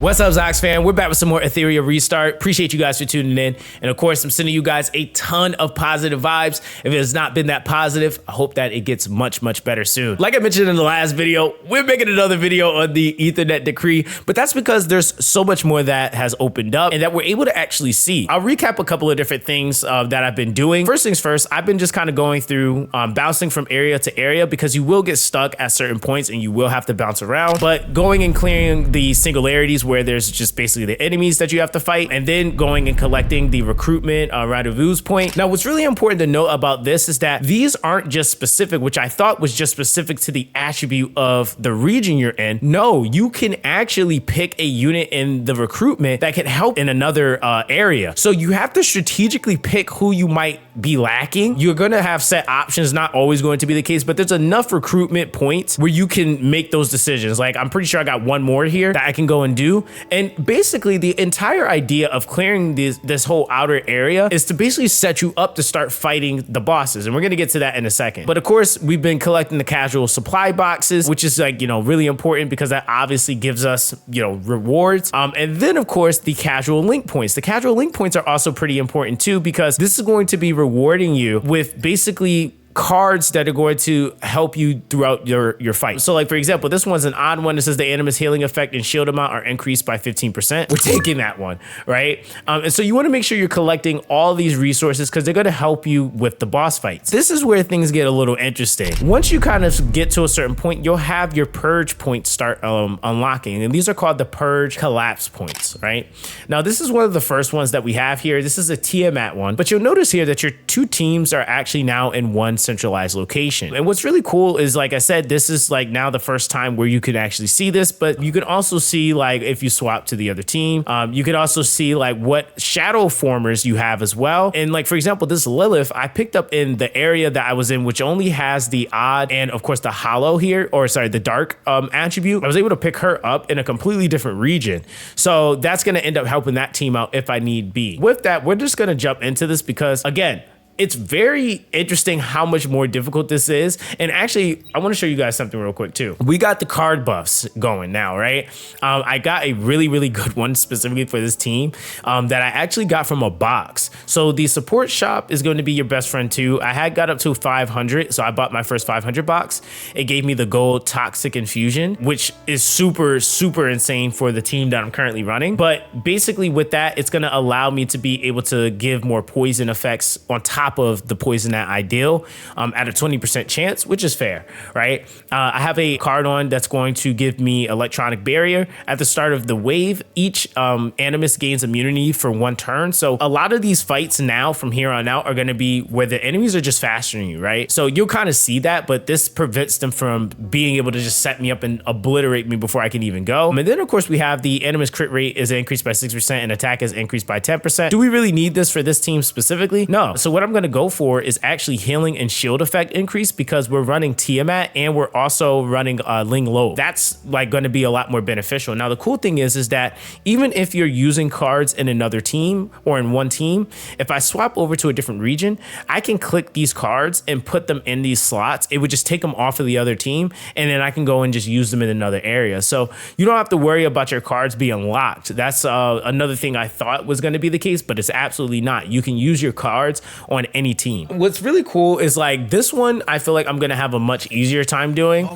What's up, Zox fan? We're back with some more Etheria Restart. Appreciate you guys for tuning in. And of course, I'm sending you guys a ton of positive vibes. If it has not been that positive, I hope that it gets much, much better soon. Like I mentioned in the last video, we're making another video on the Ethernet decree, but that's because there's so much more that has opened up and that we're able to actually see. I'll recap a couple of different things that I've been doing. First things first, I've been just kind of going through bouncing from area to area because you will get stuck at certain points and you will have to bounce around, but going and clearing the singularities where there's just basically the enemies that you have to fight, and then going and collecting the recruitment rendezvous point. Now, what's really important to note about this is that these aren't just specific, which I thought was just specific to the attribute of the region you're in. No, you can actually pick a unit in the recruitment that can help in another area. So you have to strategically pick who you might be lacking. You're going to have set options, not always going to be the case, but there's enough recruitment points where you can make those decisions. Like, I'm pretty sure I got one more here that I can go and do. And basically the entire idea of clearing this whole outer area is to basically set you up to start fighting the bosses. And we're going to get to that in a second. But of course, we've been collecting the casual supply boxes, which is like, really important because that obviously gives us, rewards. And then of course, the casual link points. The casual link points are also pretty important too, because this is going to be rewarding you with basically cards that are going to help you throughout your fight. So like, for example, this one's an odd one. It says the Animus healing effect and shield amount are increased by 15%. We're taking that one, right? And so you want to make sure you're collecting all these resources because they're going to help you with the boss fights. This is where things get a little interesting. Once you kind of get to a certain point, you'll have your purge points start unlocking. And these are called the purge collapse points, right? Now, this is one of the first ones that we have here. This is a Tiamat one, but you'll notice here that your two teams are actually now in one centralized location. And what's really cool is, like I said, this is like now the first time where you can actually see this, but you can also see, like, if you swap to the other team, you can also see like what shadow formers you have as well. And like, for example, this Lilith, I picked up in the area that I was in, which only has the odd and of course the hollow here, or sorry, the dark attribute. I was able to pick her up in a completely different region. So that's going to end up helping that team out if I need be. With that, we're just going to jump into this because, again, it's very interesting how much more difficult this is. And actually, I want to show you guys something real quick too. We got the card buffs going now, right? I got a really, really good one specifically for this team that I actually got from a box. So the support shop is going to be your best friend too. I had got up to 500, so I bought my first 500 box. It gave me the gold toxic infusion, which is super, super insane for the team that I'm currently running. But basically with that, it's going to allow me to be able to give more poison effects on top of the poison that I deal at a 20% chance, which is fair, right? I have a card on that's going to give me electronic barrier at the start of the wave. Each Animus gains immunity for 1 turn. So a lot of these fights now from here on out are going to be where the enemies are just faster than you, right? So you'll kind of see that, but this prevents them from being able to just set me up and obliterate me before I can even go. And then of course we have the Animus crit rate is increased by 6% and attack is increased by 10%. Do we really need this for this team specifically? No. So what I'm going to go for is actually healing and shield effect increase because we're running Tiamat and we're also running Ling Lo. That's like going to be a lot more beneficial. Now, the cool thing is that even if you're using cards in another team or in one team, if I swap over to a different region, I can click these cards and put them in these slots. It would just take them off of the other team and then I can go and just use them in another area. So you don't have to worry about your cards being locked. That's another thing I thought was going to be the case, but it's absolutely not. You can use your cards on any team. What's really cool is like this one, I feel like I'm going to have a much easier time doing,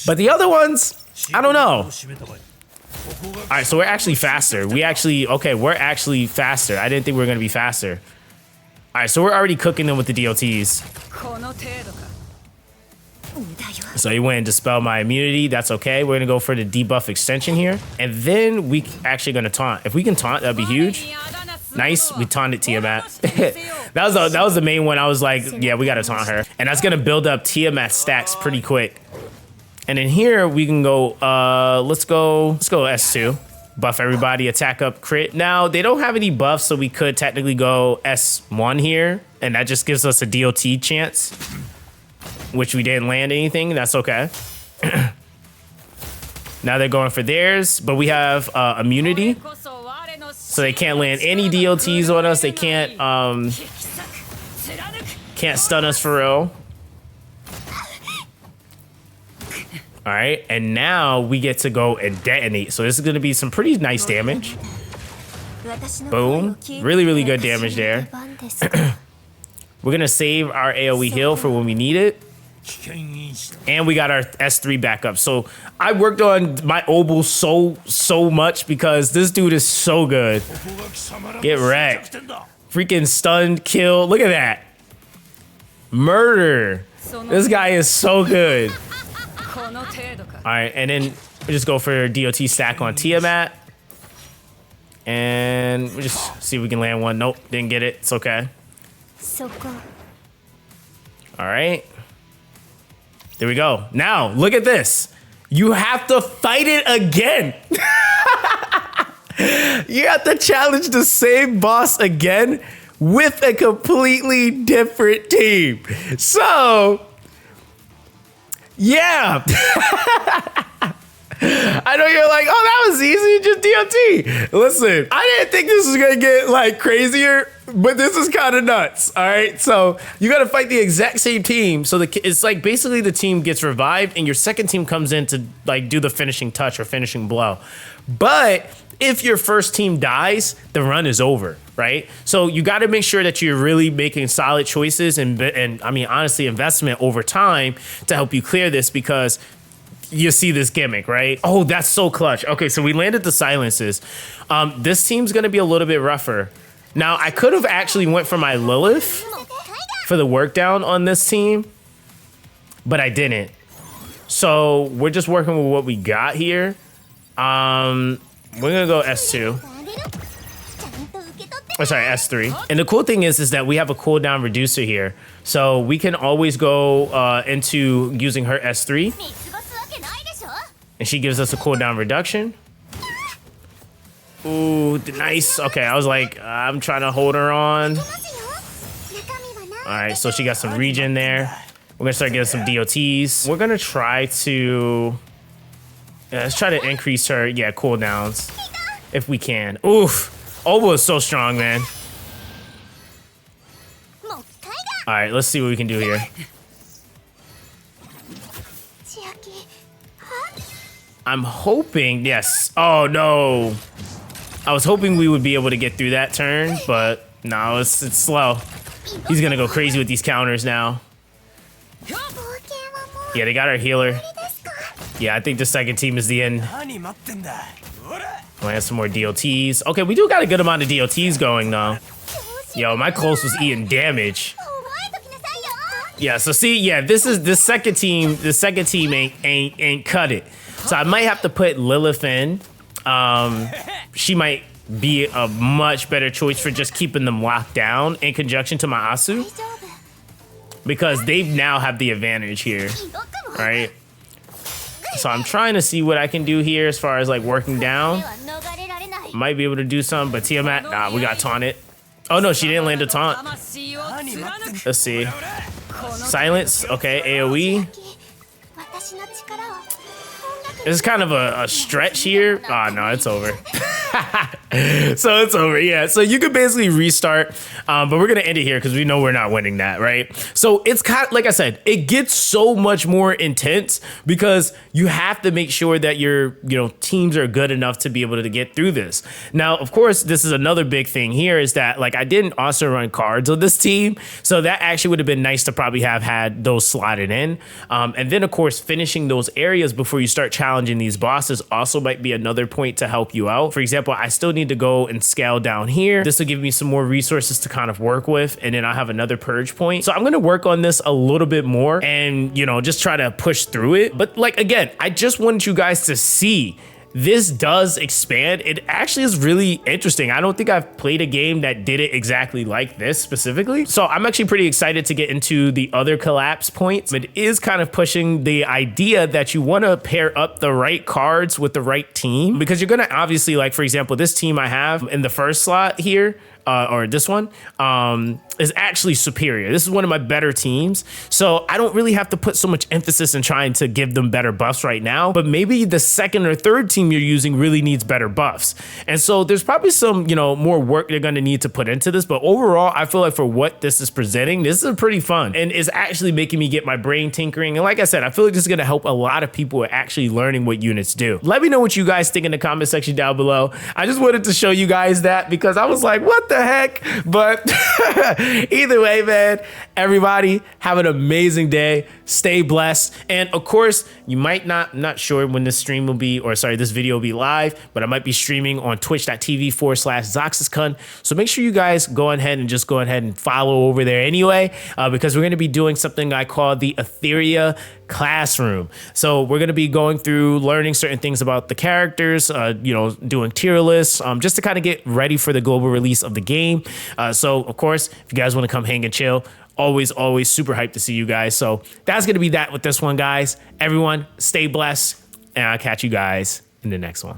but the other ones, I don't know. All right, so we're actually faster. We're actually faster. I didn't think we were going to be faster. All right, so we're already cooking them with the DLTs. So he went and dispelled my immunity. That's okay. We're going to go for the debuff extension here. And then we actually going to taunt. If we can taunt, that'd be huge. Nice, we taunted Tiamat. that was the main one. I was like, yeah, we gotta taunt her. And that's gonna build up Tiamat stacks pretty quick. And in here, we can go, let's go S2. Buff everybody, attack up, crit. Now, they don't have any buffs, so we could technically go S1 here. And that just gives us a DOT chance, which we didn't land anything, that's okay. Now they're going for theirs, but we have immunity. So they can't land any DLTs on us. They can't stun us for real. All right, and now we get to go and detonate. So this is gonna be some pretty nice damage. Boom, really, really good damage there. We're gonna save our AoE heal for when we need it. And we got our S3 back up. So I worked on my Obel so much because this dude is so good. Get wrecked. Freaking stunned, kill. Look at that. Murder. This guy is so good. All right, and then we just go for DOT stack on Tiamat. And we just see if we can land one. Nope, didn't get it. It's okay. All right. There we go. Now, look at this. You have to fight it again. You have to challenge the same boss again with a completely different team. So, yeah. I know you're like, oh, that was easy, just DOT. Listen, I didn't think this was gonna get like crazier, but this is kind of nuts. All right, so you gotta fight the exact same team. So it's like basically the team gets revived and your second team comes in to like do the finishing touch or finishing blow. But if your first team dies, the run is over, right? So you got to make sure that you're really making solid choices and I mean, honestly, investment over time to help you clear this because you see this gimmick, right? Oh, that's so clutch. Okay, so we landed the silences. This team's gonna be a little bit rougher. Now, I could have actually went for my Lilith for the work down on this team, but I didn't. So we're just working with what we got here. We're gonna go S2. Oh, sorry, S3. And the cool thing is that we have a cooldown reducer here. So we can always go into using her S3. And she gives us a cooldown reduction. Ooh, nice. Okay, I was like, I'm trying to hold her on. All right, so she got some regen there. We're gonna start getting some DOTs. We're gonna try to, let's try to increase her, cooldowns if we can. Oof, Obo is so strong, man. All right, let's see what we can do here. I'm hoping, yes. Oh no. I was hoping we would be able to get through that turn, but no, it's slow. He's gonna go crazy with these counters now. Yeah, they got our healer. Yeah, I think the second team is the end. We have some more DOTs. Okay, we do got a good amount of DOTs going though. Yo, my close was eating damage. Yeah, so see, yeah, this second team ain't cut it. So I might have to put Lilith in. She might be a much better choice for just keeping them locked down in conjunction to my Asu. Because they now have the advantage here, right? So I'm trying to see what I can do here as far as like working down. Might be able to do some, but Tiamat, nah, we got taunted. Oh no, she didn't land a taunt. Let's see. Silence, okay, AoE. This is kind of a stretch here. Oh no, it's over. So it's over, yeah. So you could basically restart, but we're gonna end it here because we know we're not winning that, right? So it's kind of, like I said, it gets so much more intense because you have to make sure that your teams are good enough to be able to get through this. Now, of course, this is another big thing here is that like I didn't also run cards on this team, so that actually would have been nice to probably have had those slotted in. And then of course, finishing those areas before you start challenging these bosses also might be another point to help you out. For example, I still need to go and scale down here. This will give me some more resources to kind of work with, and then I'll have another purge point. So I'm gonna work on this a little bit more and just try to push through it. But like again, I just wanted you guys to see this does expand. It actually is really interesting. I don't think I've played a game that did it exactly like this specifically. So I'm actually pretty excited to get into the other collapse points. It is kind of pushing the idea that you want to pair up the right cards with the right team, because you're going to obviously, like, for example, this team I have in the first slot here, or this one, is actually superior. This is one of my better teams. So I don't really have to put so much emphasis in trying to give them better buffs right now, but maybe the second or third team you're using really needs better buffs. And so there's probably some, more work they're going to need to put into this. But overall, I feel like for what this is presenting, this is pretty fun and is actually making me get my brain tinkering. And like I said, I feel like this is going to help a lot of people actually learning what units do. Let me know what you guys think in the comment section down below. I just wanted to show you guys that because I was like, what the heck? But either way, man, everybody have an amazing day. Stay blessed. And of course, you might not sure when this stream will be, or sorry, this video will be live, but I might be streaming on twitch.tv/Zoxaskun. So make sure you guys go ahead and follow over there anyway, because we're going to be doing something I call the Etheria classroom. So we're going to be going through learning certain things about the characters, doing tier lists, just to kind of get ready for the global release of the game. So of course, if you guys want to come hang and chill, always super hyped to see you guys. So that's going to be that with this one, guys. Everyone stay blessed, and I'll catch you guys in the next one.